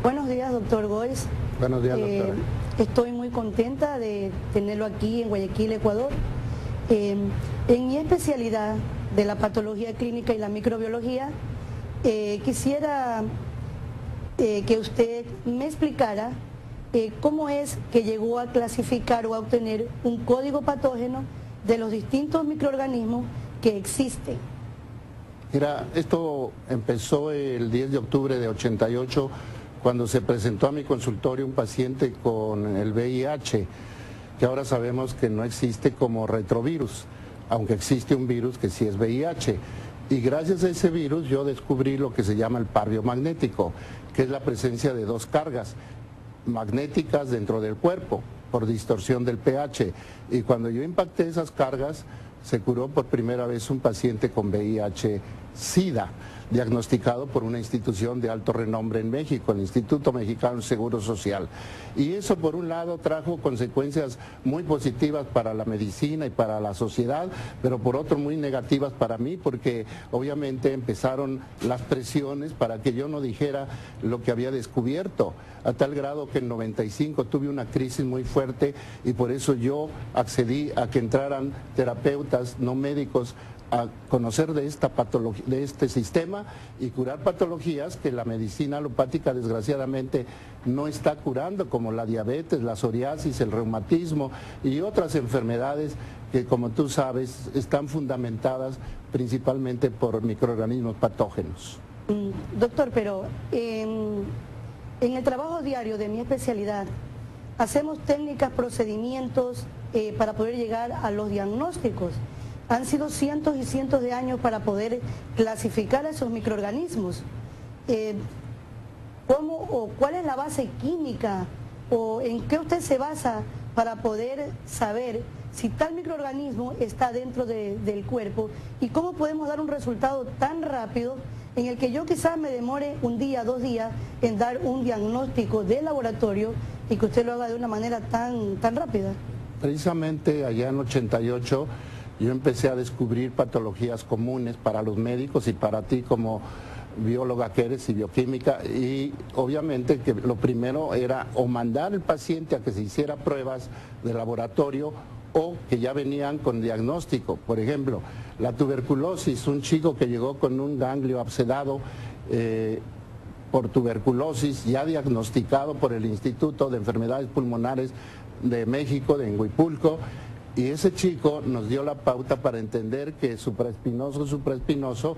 Buenos días, doctor Góes. Buenos días, doctora. Estoy muy contenta de tenerlo aquí en Guayaquil, Ecuador. En mi especialidad de la patología clínica y la microbiología, quisiera que usted me explicara cómo es que llegó a clasificar o a obtener un código patógeno de los distintos microorganismos que existen. Mira, esto empezó el 10 de octubre de 88, cuando se presentó a mi consultorio un paciente con el VIH, que ahora sabemos que no existe como retrovirus, aunque existe un virus que sí es VIH. Y gracias a ese virus yo descubrí lo que se llama el par biomagnético, que es la presencia de dos cargas magnéticas dentro del cuerpo por distorsión del pH. Y cuando yo impacté esas cargas, se curó por primera vez un paciente con VIH-Sida, diagnosticado por una institución de alto renombre en México, el Instituto Mexicano de Seguro Social. Y eso, por un lado, trajo consecuencias muy positivas para la medicina y para la sociedad, pero por otro muy negativas para mí, porque obviamente empezaron las presiones para que yo no dijera lo que había descubierto, a tal grado que en 95 tuve una crisis muy fuerte y por eso yo accedí a que entraran terapeutas no médicos a conocer de esta patología, de este sistema, y curar patologías que la medicina alopática desgraciadamente no está curando, como la diabetes, la psoriasis, el reumatismo y otras enfermedades que, como tú sabes, están fundamentadas principalmente por microorganismos patógenos. Doctor, pero en el trabajo diario de mi especialidad hacemos técnicas, procedimientos para poder llegar a los diagnósticos. Han sido cientos y cientos de años para poder clasificar a esos microorganismos. ¿Cómo o cuál es la base química o en qué usted se basa para poder saber si tal microorganismo está dentro del cuerpo y cómo podemos dar un resultado tan rápido en el que yo quizás me demore un día, 2 días en dar un diagnóstico de laboratorio y que usted lo haga de una manera tan rápida? Precisamente allá en 88 yo empecé a descubrir patologías comunes para los médicos y para ti como bióloga que eres y bioquímica, y obviamente que lo primero era o mandar al paciente a que se hiciera pruebas de laboratorio o que ya venían con diagnóstico. Por ejemplo, la tuberculosis, un chico que llegó con un ganglio abscedado por tuberculosis, ya diagnosticado por el Instituto de Enfermedades Pulmonares de México, de Huipulco, y ese chico nos dio la pauta para entender que supraespinoso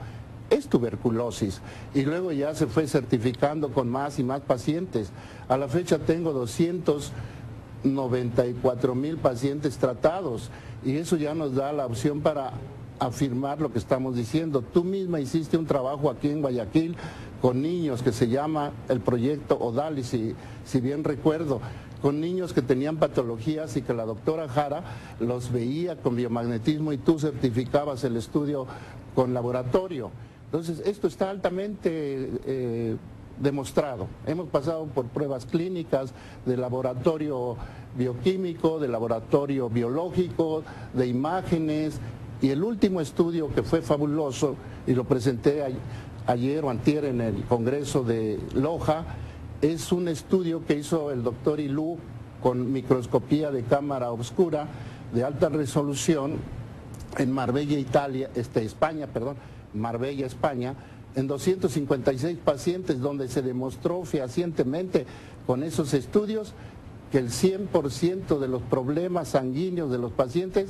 es tuberculosis, y luego ya se fue certificando con más y más pacientes. A la fecha tengo 294,000 pacientes tratados, y eso ya nos da la opción para afirmar lo que estamos diciendo. Tú misma hiciste un trabajo aquí en Guayaquil con niños que se llama el proyecto Odalis, si bien recuerdo, con niños que tenían patologías y que la doctora Jara los veía con biomagnetismo y tú certificabas el estudio con laboratorio. Entonces, esto está altamente demostrado. Hemos pasado por pruebas clínicas de laboratorio bioquímico, de laboratorio biológico, de imágenes, y el último estudio que fue fabuloso, y lo presenté ayer o antier en el Congreso de Loja, es un estudio que hizo el doctor Ilú con microscopía de cámara oscura de alta resolución en Marbella, Marbella, España, en 256 pacientes, donde se demostró fehacientemente con esos estudios que el 100% de los problemas sanguíneos de los pacientes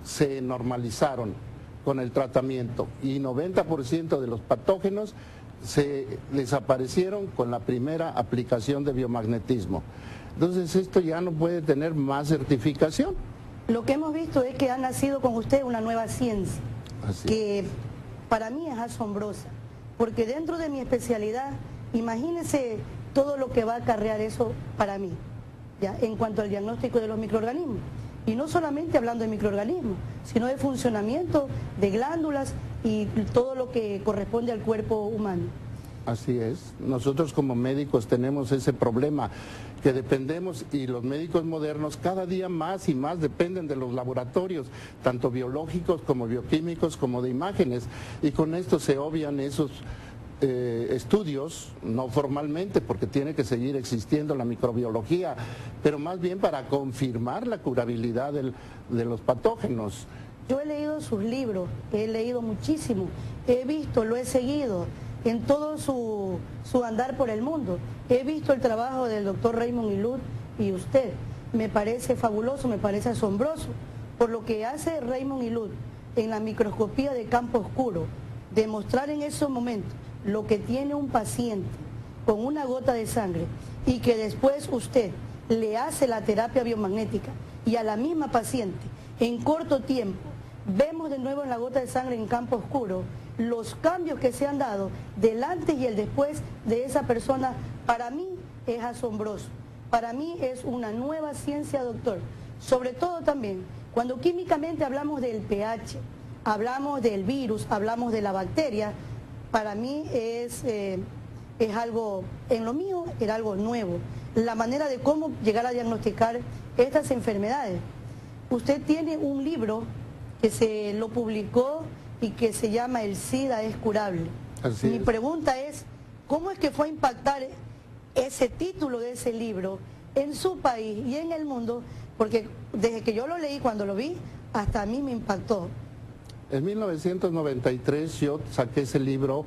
se normalizaron con el tratamiento y 90% de los patógenos se desaparecieron con la primera aplicación de biomagnetismo. Entonces esto ya no puede tener más certificación. Lo que hemos visto es que ha nacido con usted una nueva ciencia, que para mí es asombrosa, porque dentro de mi especialidad, imagínese todo lo que va a acarrear eso para mí, ya en cuanto al diagnóstico de los microorganismos. Y no solamente hablando de microorganismos, sino de funcionamiento de glándulas y todo lo que corresponde al cuerpo humano. Así es. Nosotros como médicos tenemos ese problema, que dependemos, y los médicos modernos cada día más y más dependen de los laboratorios, tanto biológicos como bioquímicos como de imágenes, y con esto se obvian esos estudios, no formalmente, porque tiene que seguir existiendo la microbiología, pero más bien para confirmar la curabilidad de los patógenos. Yo he leído sus libros, he leído muchísimo, he visto, lo he seguido en todo su andar por el mundo. He visto el trabajo del doctor Raymond Ilud y usted. Me parece fabuloso, me parece asombroso, por lo que hace Raymond Ilud en la microscopía de campo oscuro, demostrar en esos momentos lo que tiene un paciente con una gota de sangre y que después usted le hace la terapia biomagnética y a la misma paciente en corto tiempo vemos de nuevo en la gota de sangre en campo oscuro los cambios que se han dado del antes y el después de esa persona. Para mí es asombroso, para mí es una nueva ciencia, doctor. Sobre todo también cuando químicamente hablamos del pH, hablamos del virus, hablamos de la bacteria, para mí es algo, en lo mío era algo nuevo, la manera de cómo llegar a diagnosticar estas enfermedades. Usted tiene un libro que se lo publicó y que se llama El SIDA es curable. Mi pregunta es, ¿cómo es que fue a impactar ese título de ese libro en su país y en el mundo? Porque desde que yo lo leí, cuando lo vi, hasta a mí me impactó. En 1993 yo saqué ese libro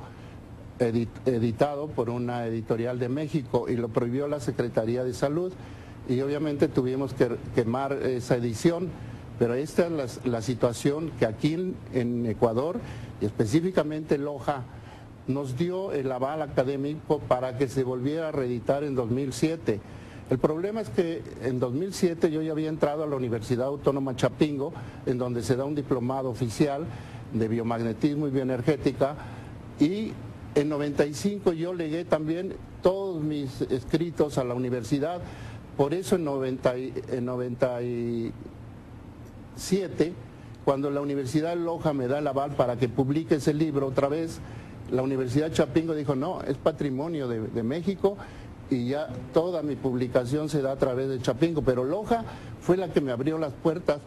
editado por una editorial de México y lo prohibió la Secretaría de Salud y obviamente tuvimos que quemar esa edición, pero esta es la situación que aquí en Ecuador y específicamente Loja nos dio el aval académico para que se volviera a reeditar en 2007. El problema es que en 2007 yo ya había entrado a la Universidad Autónoma Chapingo, en donde se da un diplomado oficial de biomagnetismo y bioenergética, y en 95 yo legué también todos mis escritos a la universidad. Por eso en 97, cuando la Universidad de Loja me da el aval para que publique ese libro otra vez, la Universidad Chapingo dijo, no, es patrimonio de México, y ya toda mi publicación se da a través de Chapingo, pero Loja fue la que me abrió las puertas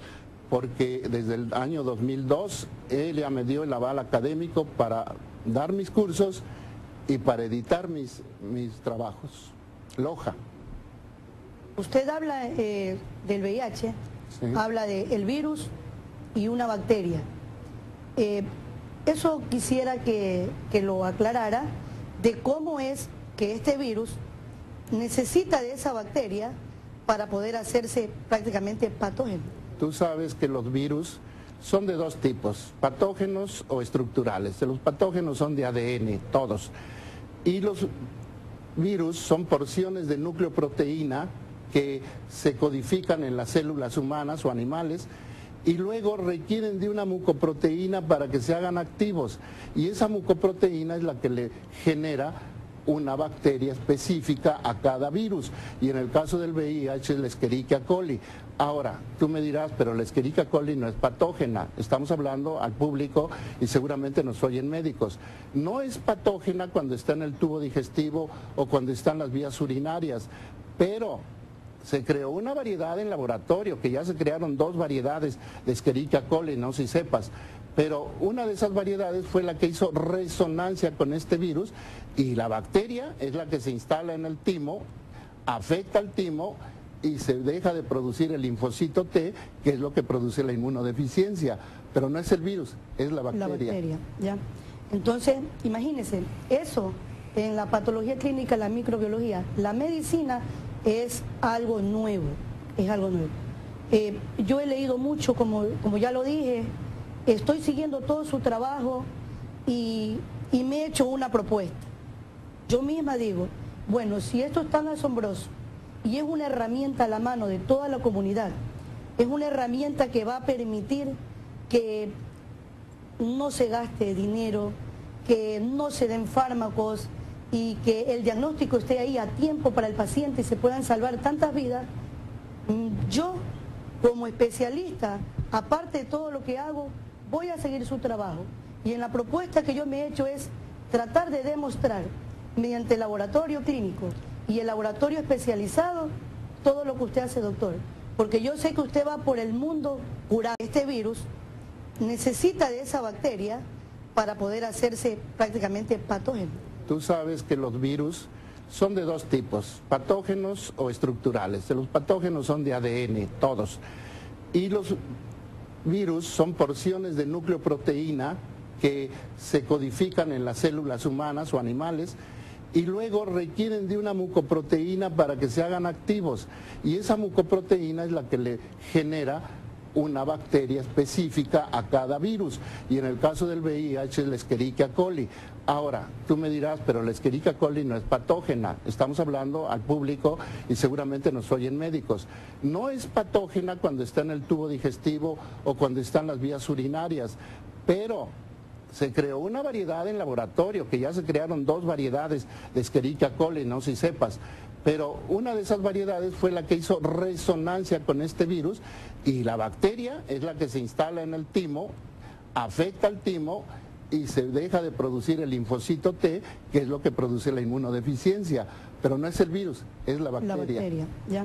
porque desde el año 2002 él ya me dio el aval académico para dar mis cursos y para editar mis trabajos. Loja. Usted habla del VIH, sí. Habla del virus y una bacteria. Eso quisiera que lo aclarara, de cómo es que este virus necesita de esa bacteria para poder hacerse prácticamente patógeno. Tú sabes que los virus son de dos tipos, patógenos o estructurales. Los patógenos son de ADN, todos. Y los virus son porciones de nucleoproteína que se codifican en las células humanas o animales y luego requieren de una mucoproteína para que se hagan activos. Y esa mucoproteína es la que le genera una bacteria específica a cada virus, y en el caso del VIH es la Escherichia coli. Ahora, tú me dirás, pero la Escherichia coli no es patógena, estamos hablando al público y seguramente nos oyen médicos. No es patógena cuando está en el tubo digestivo o cuando está en las vías urinarias, pero se creó una variedad en laboratorio, que ya se crearon dos variedades de Escherichia coli, no sé si sepas. Pero una de esas variedades fue la que hizo resonancia con este virus y la bacteria es la que se instala en el timo, afecta al timo y se deja de producir el linfocito T, que es lo que produce la inmunodeficiencia. Pero no es el virus, es la bacteria. La bacteria, ya. Entonces, imagínense, eso en la patología clínica, la microbiología, la medicina es algo nuevo, es algo nuevo. Yo he leído mucho, como ya lo dije. Estoy siguiendo todo su trabajo y me he hecho una propuesta. Yo misma digo, bueno, si esto es tan asombroso y es una herramienta a la mano de toda la comunidad, es una herramienta que va a permitir que no se gaste dinero, que no se den fármacos y que el diagnóstico esté ahí a tiempo para el paciente y se puedan salvar tantas vidas, yo como especialista, aparte de todo lo que hago, voy a seguir su trabajo y en la propuesta que yo me he hecho es tratar de demostrar mediante el laboratorio clínico y el laboratorio especializado todo lo que usted hace, doctor, porque yo sé que usted va por el mundo curando. Este virus necesita de esa bacteria para poder hacerse prácticamente patógeno. tú sabes que los virus son de dos tipos, patógenos o estructurales. Los patógenos son de ADN, todos. Y los virus son porciones de nucleoproteína que se codifican en las células humanas o animales y luego requieren de una mucoproteína para que se hagan activos. Y esa mucoproteína es la que le genera una bacteria específica a cada virus. Y en el caso del VIH es la Escherichia coli. Ahora, tú me dirás, pero la Escherichia coli no es patógena. Estamos hablando al público y seguramente nos oyen médicos. No es patógena cuando está en el tubo digestivo o cuando está en las vías urinarias, pero se creó una variedad en laboratorio, que ya se crearon 2 variedades de Escherichia coli, no sé si sepas. Pero una de esas variedades fue la que hizo resonancia con este virus y la bacteria es la que se instala en el timo, afecta al timo y se deja de producir el linfocito T, que es lo que produce la inmunodeficiencia. Pero no es el virus, es la bacteria. La bacteria, ya.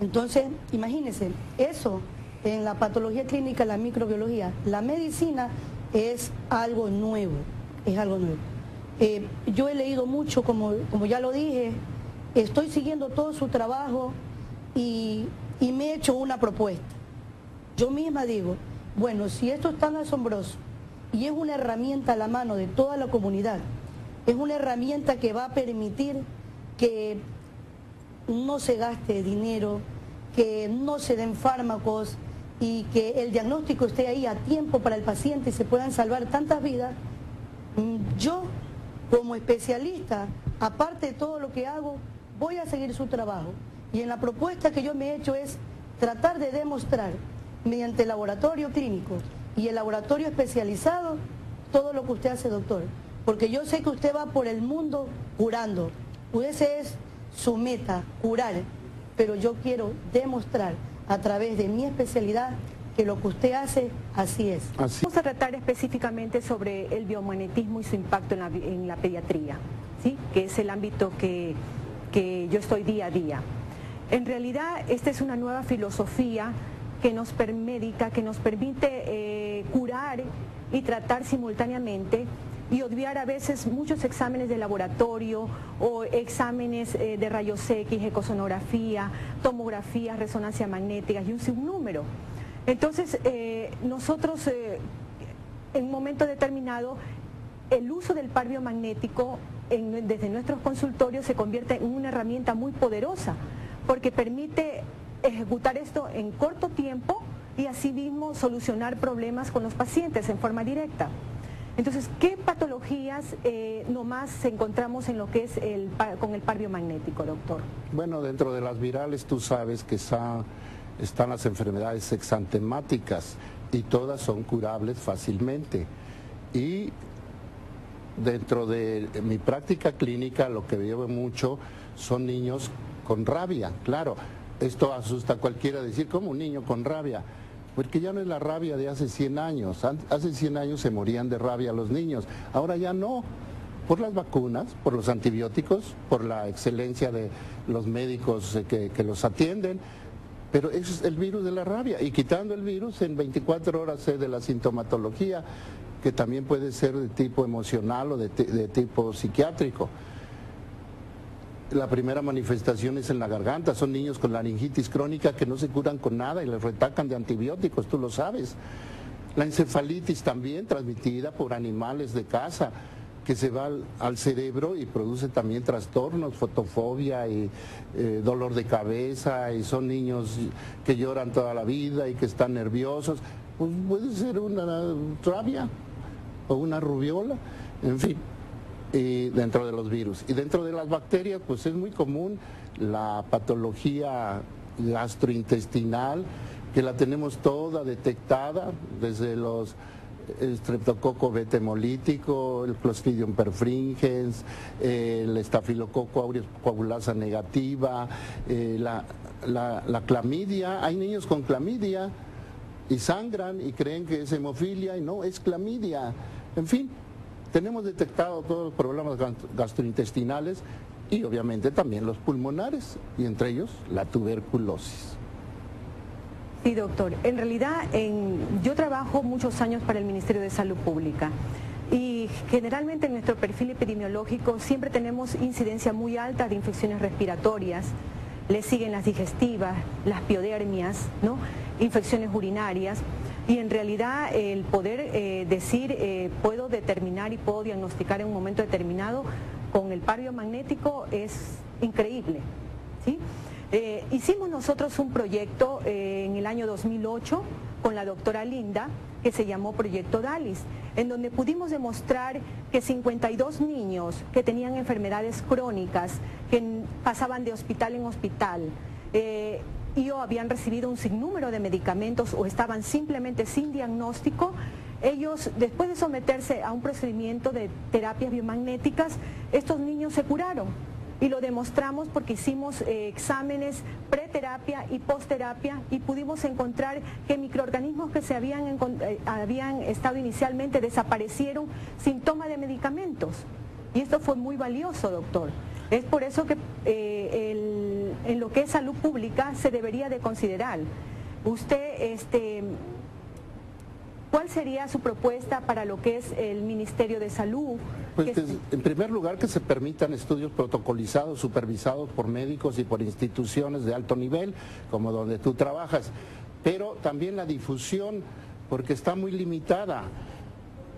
Entonces, imagínense, eso en la patología clínica, la microbiología, la medicina es algo nuevo, es algo nuevo. Yo he leído mucho, como ya lo dije, estoy siguiendo todo su trabajo y me he hecho una propuesta. Yo misma digo, bueno, si esto es tan asombroso y es una herramienta a la mano de toda la comunidad, es una herramienta que va a permitir que no se gaste dinero, que no se den fármacos y que el diagnóstico esté ahí a tiempo para el paciente y se puedan salvar tantas vidas. Yo, como especialista, aparte de todo lo que hago, voy a seguir su trabajo. Y en la propuesta que yo me he hecho es tratar de demostrar, mediante el laboratorio clínico y el laboratorio especializado, todo lo que usted hace, doctor. Porque yo sé que usted va por el mundo curando. Esa es su meta, curar. Pero yo quiero demostrar a través de mi especialidad que lo que usted hace, así es. Vamos a tratar específicamente sobre el biomagnetismo y su impacto en la pediatría, ¿sí? Que es el ámbito que yo estoy día a día. En realidad, esta es una nueva filosofía que nos permite curar y tratar simultáneamente y obviar a veces muchos exámenes de laboratorio o exámenes de rayos X, ecosonografía, tomografía, resonancia magnética y un sinnúmero. Entonces, nosotros en un momento determinado, el uso del par biomagnético desde nuestros consultorios se convierte en una herramienta muy poderosa porque permite ejecutar esto en corto tiempo y asimismo solucionar problemas con los pacientes en forma directa. Entonces, ¿qué patologías nomás encontramos en lo que es con el par biomagnético, doctor? Bueno, dentro de las virales tú sabes que están las enfermedades exantemáticas y todas son curables fácilmente. Y dentro de mi práctica clínica lo que veo mucho son niños con rabia. Claro, esto asusta a cualquiera decir, ¿cómo un niño con rabia? Porque ya no es la rabia de hace 100 años. Hace 100 años se morían de rabia los niños. Ahora ya no. Por las vacunas, por los antibióticos, por la excelencia de los médicos que los atienden. Pero eso es el virus de la rabia. Y quitando el virus, en 24 horas sé de la sintomatología, que también puede ser de tipo emocional o de tipo psiquiátrico. La primera manifestación es en la garganta, son niños con laringitis crónica que no se curan con nada y les retacan de antibióticos, tú lo sabes. La encefalitis también transmitida por animales de casa, que se va al cerebro y produce también trastornos, fotofobia y dolor de cabeza, y son niños que lloran toda la vida y que están nerviosos. Pues puede ser una rabia o una rubiola, en fin. Y dentro de los virus. Y dentro de las bacterias, pues es muy común la patología gastrointestinal, que la tenemos toda detectada, desde los Streptococcus beta hemolítico, el Clostridium perfringens, el Staphylococcus aureus coagulasa negativa, la clamidia. Hay niños con clamidia y sangran y creen que es hemofilia y no, es clamidia. En fin, tenemos detectado todos los problemas gastrointestinales y obviamente también los pulmonares, y entre ellos la tuberculosis. Sí, doctor. En realidad, yo trabajo muchos años para el Ministerio de Salud Pública Y generalmente en nuestro perfil epidemiológico siempre tenemos incidencia muy alta de infecciones respiratorias, le siguen las digestivas, las piodermias, ¿no? Infecciones urinarias, y en realidad el poder decir puedo determinar y puedo diagnosticar en un momento determinado con el par biomagnético es increíble, ¿sí? Hicimos nosotros un proyecto en el año 2008 con la doctora Linda, que se llamó Proyecto DALIS, en donde pudimos demostrar que 52 niños que tenían enfermedades crónicas, que pasaban de hospital en hospital, y o habían recibido un sinnúmero de medicamentos o estaban simplemente sin diagnóstico, ellos, después de someterse a un procedimiento de terapias biomagnéticas, estos niños se curaron. Y lo demostramos porque hicimos exámenes preterapia y postterapia y pudimos encontrar que microorganismos que se habían estado inicialmente desaparecieron sin toma de medicamentos. Y esto fue muy valioso, doctor. Es por eso que en lo que es salud pública se debería de considerar. Usted, ¿cuál sería su propuesta para lo que es el Ministerio de Salud? Pues en primer lugar, que se permitan estudios protocolizados, supervisados por médicos y por instituciones de alto nivel, como donde tú trabajas, pero también la difusión, porque está muy limitada.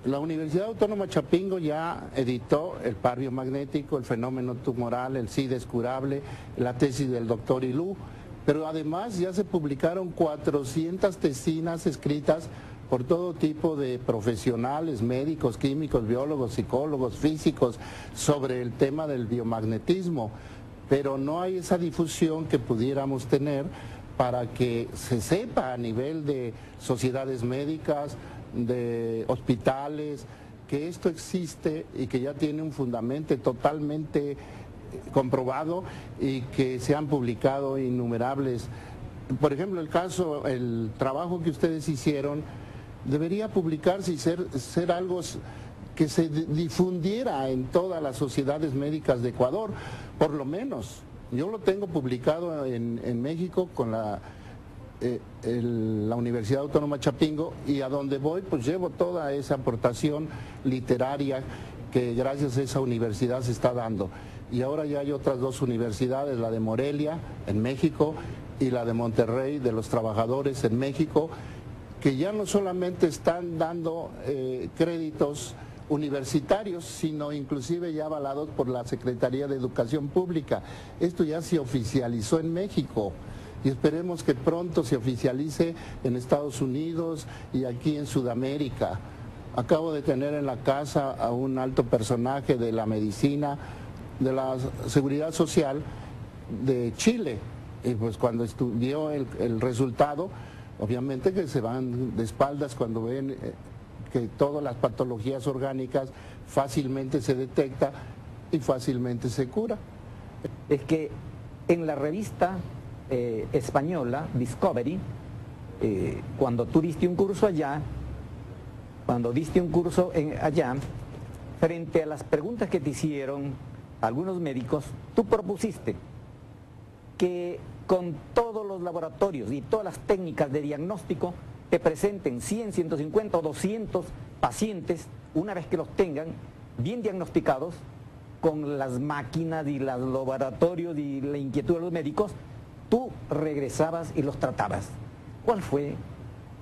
La Universidad Autónoma Chapingo ya editó el par biomagnético, el fenómeno tumoral, el SIDA es curable, la tesis del doctor Ilú, pero además ya se publicaron 400 tesinas escritas por todo tipo de profesionales, médicos, químicos, biólogos, psicólogos, físicos, sobre el tema del biomagnetismo, pero no hay esa difusión que pudiéramos tener para que se sepa a nivel de sociedades médicas, de hospitales, que esto existe y que ya tiene un fundamento totalmente comprobado y que se han publicado innumerables. Por ejemplo, el trabajo que ustedes hicieron debería publicarse y ser algo que se difundiera en todas las sociedades médicas de Ecuador, por lo menos. Yo lo tengo publicado en México con la Universidad Autónoma Chapingo, y a donde voy pues llevo toda esa aportación literaria que gracias a esa universidad se está dando. Y ahora ya hay otras dos universidades, la de Morelia en México y la de Monterrey de los Trabajadores en México, que ya no solamente están dando créditos universitarios, sino inclusive ya avalados por la Secretaría de Educación Pública. Esto ya se oficializó en México y esperemos que pronto se oficialice en Estados Unidos y aquí en Sudamérica. Acabo de tener en la casa a un alto personaje de la medicina, de la seguridad social de Chile, y pues cuando vio el resultado, obviamente que se van de espaldas cuando ven que todas las patologías orgánicas fácilmente se detecta y fácilmente se cura. Es que en la revista española Discovery, cuando tú diste un curso allá, allá, frente a las preguntas que te hicieron algunos médicos, tú propusiste que con todos los laboratorios y todas las técnicas de diagnóstico te presenten 100, 150 o 200 pacientes, una vez que los tengan bien diagnosticados, con las máquinas y los laboratorios y la inquietud de los médicos, tú regresabas y los tratabas. ¿Cuál fue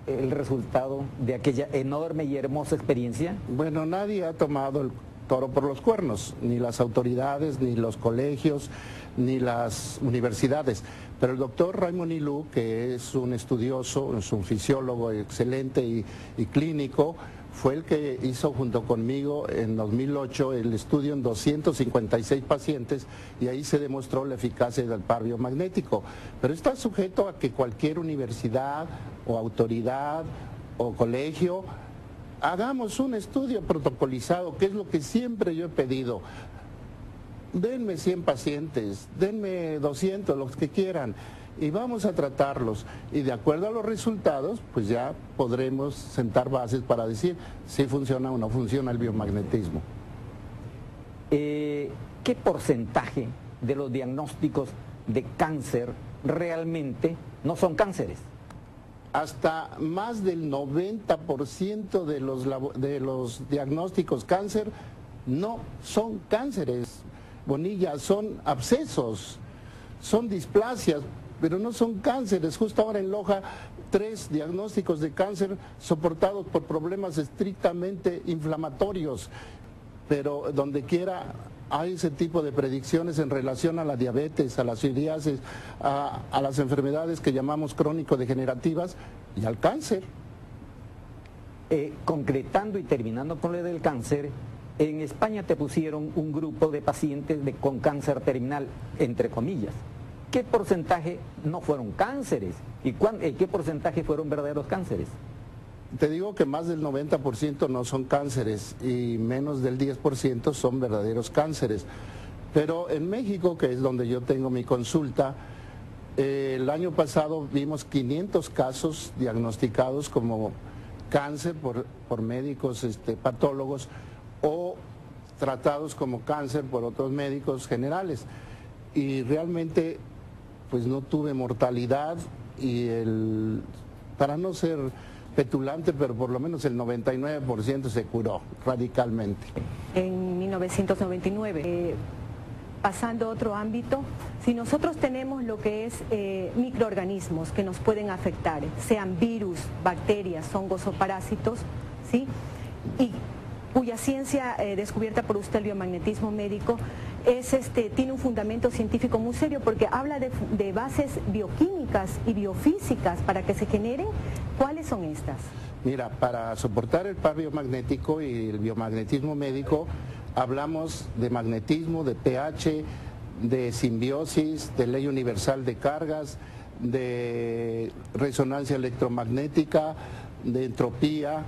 el resultado de aquella enorme y hermosa experiencia? Bueno, nadie ha tomado el toro por los cuernos, ni las autoridades, ni los colegios, ni las universidades. Pero el doctor Raymond Ilú, que es un estudioso, es un fisiólogo excelente y clínico, fue el que hizo junto conmigo en 2008 el estudio en 256 pacientes y ahí se demostró la eficacia del par biomagnético. Pero está sujeto a que cualquier universidad o autoridad o colegio hagamos un estudio protocolizado, que es lo que siempre yo he pedido. Denme 100 pacientes, denme 200, los que quieran, y vamos a tratarlos. Y de acuerdo a los resultados, pues ya podremos sentar bases para decir si funciona o no funciona el biomagnetismo. ¿Qué porcentaje de los diagnósticos de cáncer realmente no son cánceres? hasta más del 90% de los diagnósticos cáncer no son cánceres, Bonilla, son abscesos, son displasias, pero no son cánceres. Justo ahora en Loja, 3 diagnósticos de cáncer soportados por problemas estrictamente inflamatorios, pero donde quiera hay ese tipo de predicciones en relación a la diabetes, a la psoriasis, a las enfermedades que llamamos crónico-degenerativas y al cáncer. Concretando y terminando con lo del cáncer, en España te pusieron un grupo de pacientes con cáncer terminal, entre comillas. ¿Qué porcentaje no fueron cánceres? ¿Y qué porcentaje fueron verdaderos cánceres? Te digo que más del 90% no son cánceres y menos del 10% son verdaderos cánceres. Pero en México, que es donde yo tengo mi consulta, el año pasado vimos 500 casos diagnosticados como cáncer por médicos patólogos o tratados como cáncer por otros médicos generales. Y realmente pues no tuve mortalidad y para no ser petulante, pero por lo menos el 99% se curó radicalmente. En 1999, pasando a otro ámbito, si nosotros tenemos lo que es microorganismos que nos pueden afectar, sean virus, bacterias, hongos o parásitos, ¿sí? Y cuya ciencia descubierta por usted, el biomagnetismo médico, tiene un fundamento científico muy serio porque habla de bases bioquímicas y biofísicas para que se generen. ¿Cuáles son estas? Mira, para soportar el par biomagnético y el biomagnetismo médico, hablamos de magnetismo, de pH, de simbiosis, de ley universal de cargas, de resonancia electromagnética, de entropía.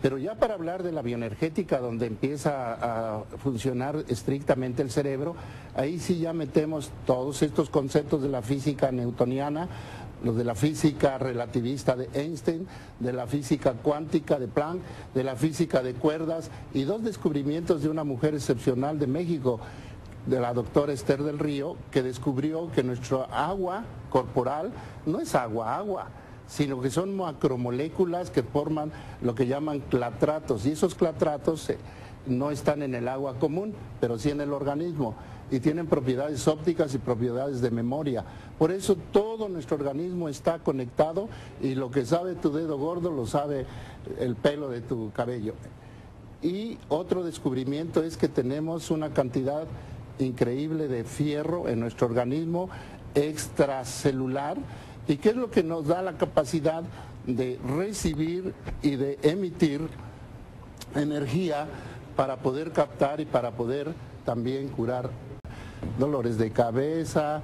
Pero ya para hablar de la bioenergética, donde empieza a funcionar estrictamente el cerebro, ahí sí ya metemos todos estos conceptos de la física newtoniana, los de la física relativista de Einstein, de la física cuántica de Planck, de la física de cuerdas y 2 descubrimientos de una mujer excepcional de México, de la doctora Esther del Río, que descubrió que nuestra agua corporal no es agua, sino que son macromoléculas que forman lo que llaman clatratos, y esos clatratos no están en el agua común, pero sí en el organismo, y tienen propiedades ópticas y propiedades de memoria. Por eso todo nuestro organismo está conectado, y lo que sabe tu dedo gordo lo sabe el pelo de tu cabello. Y otro descubrimiento es que tenemos una cantidad increíble de fierro en nuestro organismo extracelular. ¿Y qué es lo que nos da la capacidad de recibir y de emitir energía para poder captar y para poder también curar dolores de cabeza,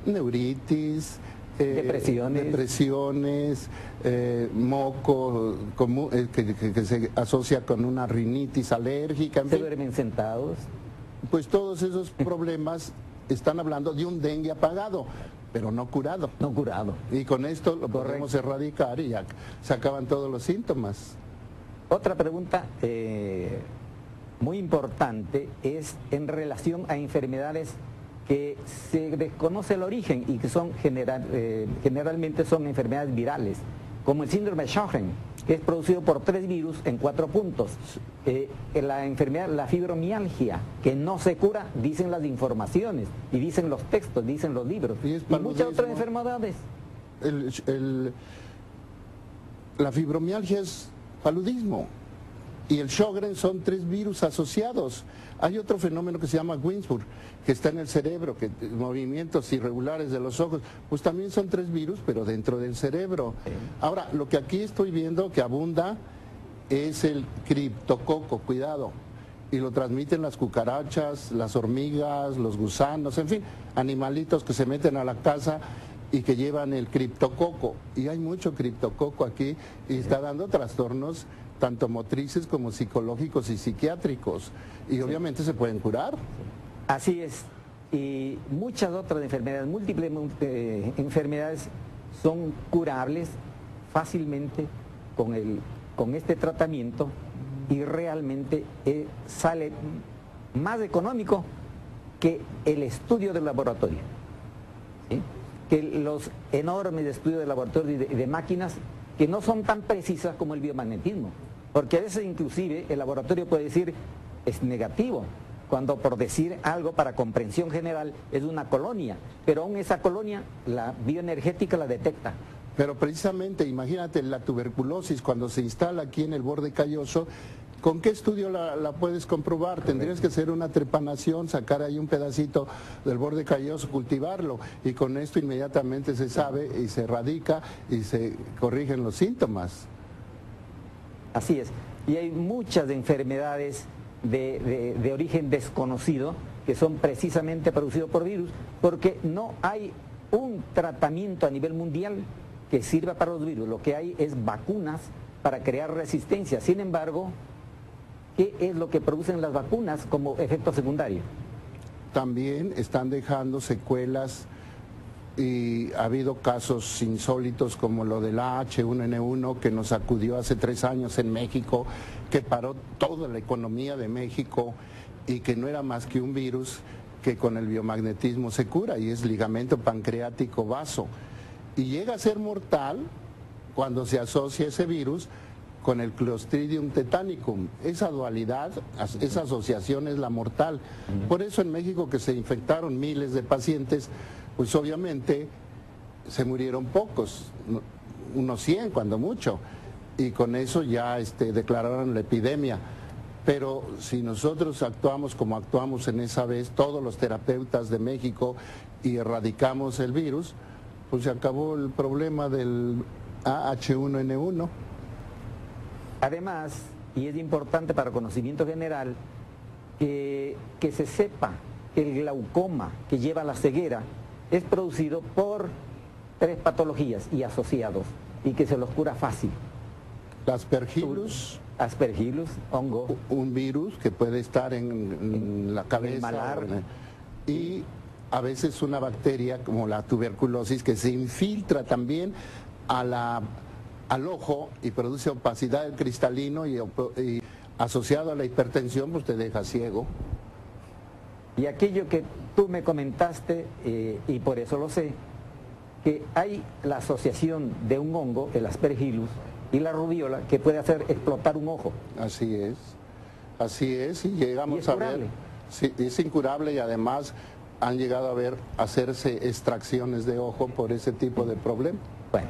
neuritis, depresiones, moco que se asocia con una rinitis alérgica? ¿Se duermen sentados? Pues todos esos problemas están hablando de un dengue apagado, pero no curado. No curado. Y con esto lo podemos erradicar y ya se acaban todos los síntomas. Otra pregunta muy importante es en relación a enfermedades que se desconoce el origen y que son generalmente son enfermedades virales, como el síndrome de Sjögren, que es producido por 3 virus en 4 puntos. La enfermedad, la fibromialgia, que no se cura, dicen las informaciones, y dicen los textos, dicen los libros, y muchas otras enfermedades. La fibromialgia es paludismo, y el Sjögren son 3 virus asociados. Hay otro fenómeno que se llama Winsburg, que está en el cerebro, que movimientos irregulares de los ojos, pues también son 3 virus, pero dentro del cerebro. Ahora, lo que aquí estoy viendo que abunda es el criptococo, cuidado, y lo transmiten las cucarachas, las hormigas, los gusanos, en fin, animalitos que se meten a la casa y que llevan el criptococo. Y hay mucho criptococo aquí y está dando trastornos tanto motrices como psicológicos y psiquiátricos, y obviamente se pueden curar. Así es, y muchas otras enfermedades, múltiples enfermedades son curables fácilmente con este tratamiento, y realmente sale más económico que el estudio del laboratorio, ¿sí? Que los enormes estudios de laboratorio y de máquinas que no son tan precisas como el biomagnetismo, porque a veces inclusive el laboratorio puede decir es negativo, cuando por decir algo para comprensión general es una colonia, pero aún esa colonia la bioenergética la detecta. Pero precisamente, imagínate la tuberculosis cuando se instala aquí en el borde calloso, ¿con qué estudio la puedes comprobar? Tendrías que hacer una trepanación, sacar ahí un pedacito del borde calloso, cultivarlo, y con esto inmediatamente se sabe y se erradica y se corrigen los síntomas. Así es, y hay muchas enfermedades de origen desconocido que son precisamente producidos por virus, porque no hay un tratamiento a nivel mundial que sirva para los virus. Lo que hay es vacunas para crear resistencia. Sin embargo, ¿qué es lo que producen las vacunas como efecto secundario? También están dejando secuelas y ha habido casos insólitos como lo del H1N1 que nos sacudió hace 3 años en México, que paró toda la economía de México y que no era más que un virus que con el biomagnetismo se cura, y es ligamento pancreático vaso. Y llega a ser mortal cuando se asocia ese virus con el Clostridium tetanicum. Esa dualidad, esa asociación es la mortal. Por eso en México, que se infectaron miles de pacientes, pues obviamente se murieron pocos, unos 100 cuando mucho, y con eso ya declararon la epidemia. Pero si nosotros actuamos como actuamos en esa vez, todos los terapeutas de México, y erradicamos el virus, pues se acabó el problema del H1N1. Además, y es importante para conocimiento general, que se sepa que el glaucoma que lleva a la ceguera es producido por 3 patologías y asociados, y que se los cura fácil. Aspergillus. Aspergillus, hongo. Un virus que puede estar en la cabeza. El malar. Y a veces una bacteria como la tuberculosis que se infiltra también al ojo y produce opacidad del cristalino y asociado a la hipertensión, pues te deja ciego. Y aquello que tú me comentaste, y por eso lo sé, que hay la asociación de un hongo, el Aspergillus, y la rubiola, que puede hacer explotar un ojo. Así es, y llegamos a ver, sí, es incurable, y además han llegado a hacerse extracciones de ojo por ese tipo de problema. Bueno.